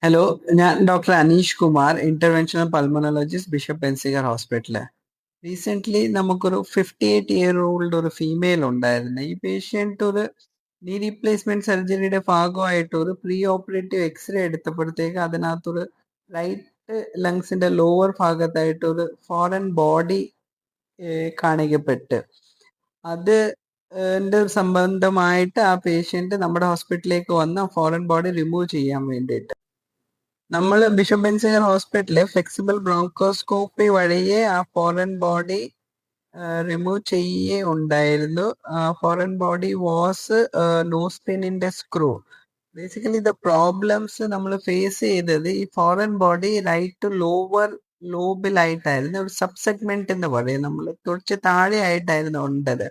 Hello, ഞാൻ doctor Aneesh Kumar, interventional pulmonologist, bishop Benziger hospital. Recent നമുക്കൊരു 58-year-old ഒരു ഫീമെയിൽ ഉണ്ടായിരുന്നു. ഈ പേഷ്യന്റ് ഒരു നീ റീപ്ലേസ്മെന്റ് സർജറിയുടെ ഭാഗമായിട്ട് ഒരു പ്രീ ഓപ്പറേറ്റീവ് എക്സ്റേ എടുത്തപ്പോഴത്തേക്ക് അതിനകത്തൊരു റൈറ്റ് ലങ്സിന്റെ ലോവർ ഭാഗത്തായിട്ട് ഒരു ഫോറിൻ ബോഡി കാണിക്കപ്പെട്ട് അത് ന്റെ സംബന്ധമായിട്ട് ആ പേഷ്യന്റ് നമ്മുടെ ഹോസ്പിറ്റലിലേക്ക് വന്ന് ഫോറിൻ ബോഡി റിമൂവ് ചെയ്യാൻ വേണ്ടിയിട്ട് നമ്മൾ ബിഷപ്പ് ബെൻസിഗർ ഹോസ്പിറ്റലിൽ ഫ്ലെക്സിബിൾ ബ്രോങ്കോസ്കോപ്പി വഴിയെ ആ ഫോറിൻ ബോഡി റിമൂവ് ചെയ്യേ ഉണ്ടായിരുന്നു. ഫോറിൻ ബോഡി വാസ് നോസ്പിനിന്റെ സ്ക്രൂ. ബേസിക്കലി ദ പ്രോബ്ലംസ് നമ്മൾ ഫേസ് ചെയ്തത് ഈ ഫോറിൻ ബോഡി റൈറ്റ് ലോവർ ലോബിലായിട്ടായിരുന്നു, ഒരു സബ് സെഗ്മെന്റ് എന്ന് പറയും, നമ്മൾ കുറച്ച് താഴെ ആയിട്ടായിരുന്നു ഉണ്ടത്.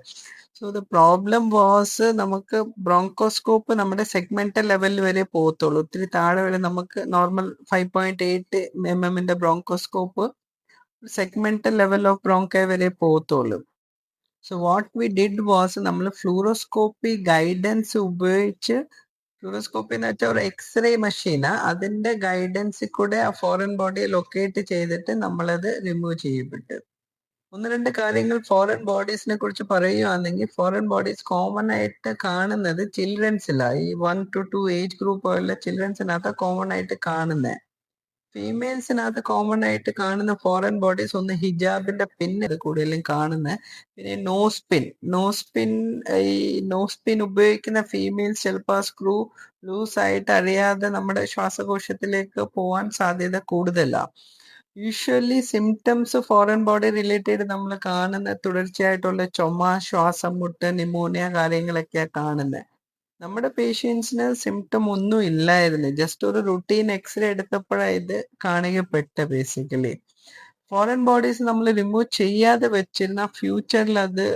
സോ ദ പ്രോബ്ലം വാസ് നമുക്ക് ബ്രോങ്കോസ്കോപ്പ് നമ്മുടെ സെഗ്മെന്റൽ ലെവലിൽ വരെ പോകത്തുള്ളൂ. ഒത്തിരി താഴെ വരെ നമുക്ക് normal 5.8 mm bronchoscope segmental level of bronchi വരെ പോകത്തുള്ളൂ. So what we did was നമ്മൾ ഫ്ലൂറോസ്കോപ്പി ഗൈഡൻസ് ഉപയോഗിച്ച്, ഫ്ലൂറോസ്കോപ്പി എന്ന് വെച്ചാൽ ഒരു എക്സ്റേ മെഷീന്, അതിന്റെ ഗൈഡൻസിൽ കൂടെ ആ ഫോറിൻ ബോഡിയെ ലൊക്കേറ്റ് ചെയ്തിട്ട് നമ്മളത് റിമൂവ് ചെയ്യപ്പെട്ടു. ഒന്ന് രണ്ട് കാര്യങ്ങൾ ഫോറിൻ ബോഡീസിനെ കുറിച്ച് പറയുകയാണെങ്കിൽ, ഫോറിൻ ബോഡീസ് കോമൺ ആയിട്ട് കാണുന്നത് ചിൽഡ്രൻസിലാണ്. ഈ 1 to 2 ഏജ് ഗ്രൂപ്പ് ഉള്ള ചിൽഡ്രൻസിനകത്ത് കോമൺ ആയിട്ട് കാണുന്നത്. ഫീമെയിൽസിനകത്ത് കോമൺ ആയിട്ട് കാണുന്ന ഫോറിൻ ബോഡീസ് ഒന്ന് ഹിജാബിന്റെ പിന്നത് കൂടുതലും കാണുന്നത്. പിന്നെ ഈ നോസ്പിൻ ഉപയോഗിക്കുന്ന ഫീമെയിൽസ് ചിലപ്പോൾ ആ സ്ക്രൂ ലൂസ് ആയിട്ട് അറിയാതെ നമ്മുടെ ശ്വാസകോശത്തിലേക്ക് പോകാൻ സാധ്യത കൂടുതലാണ്. Usually symptoms foreign body related നമ്മൾ കാണുന്ന തുടർച്ചയായിട്ടുള്ള ചുമ, ശ്വാസം മുട്ട്, ന്യൂമോണിയ കാര്യങ്ങളൊക്കെയാണ് കാണുന്നത്. നമ്മുടെ പേഷ്യൻസിന് സിംറ്റം ഒന്നും ഇല്ലായിരുന്നു. ജസ്റ്റ് ഒരു റുട്ടീൻ എക്സ്റേ എടുത്തപ്പോഴാണ് ഇത് കാണുകപ്പെട്ട. ബേസിക്കലി ഫോറിൻ ബോഡീസ് നമ്മൾ റിമൂവ് ചെയ്യാതെ വെച്ചിരുന്ന ഫ്യൂച്ചറിൽ അത്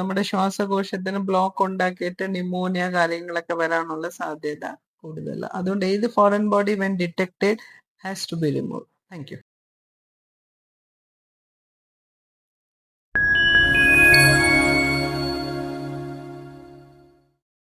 നമ്മുടെ ശ്വാസകോശത്തിന് ബ്ലോക്ക് ഉണ്ടാക്കിയിട്ട് ന്യൂമോണിയ കാര്യങ്ങളൊക്കെ വരാനുള്ള സാധ്യത കൂടുതലാണ്. അതുകൊണ്ട് ഏത് foreign body when detected has to be remove. Thank U.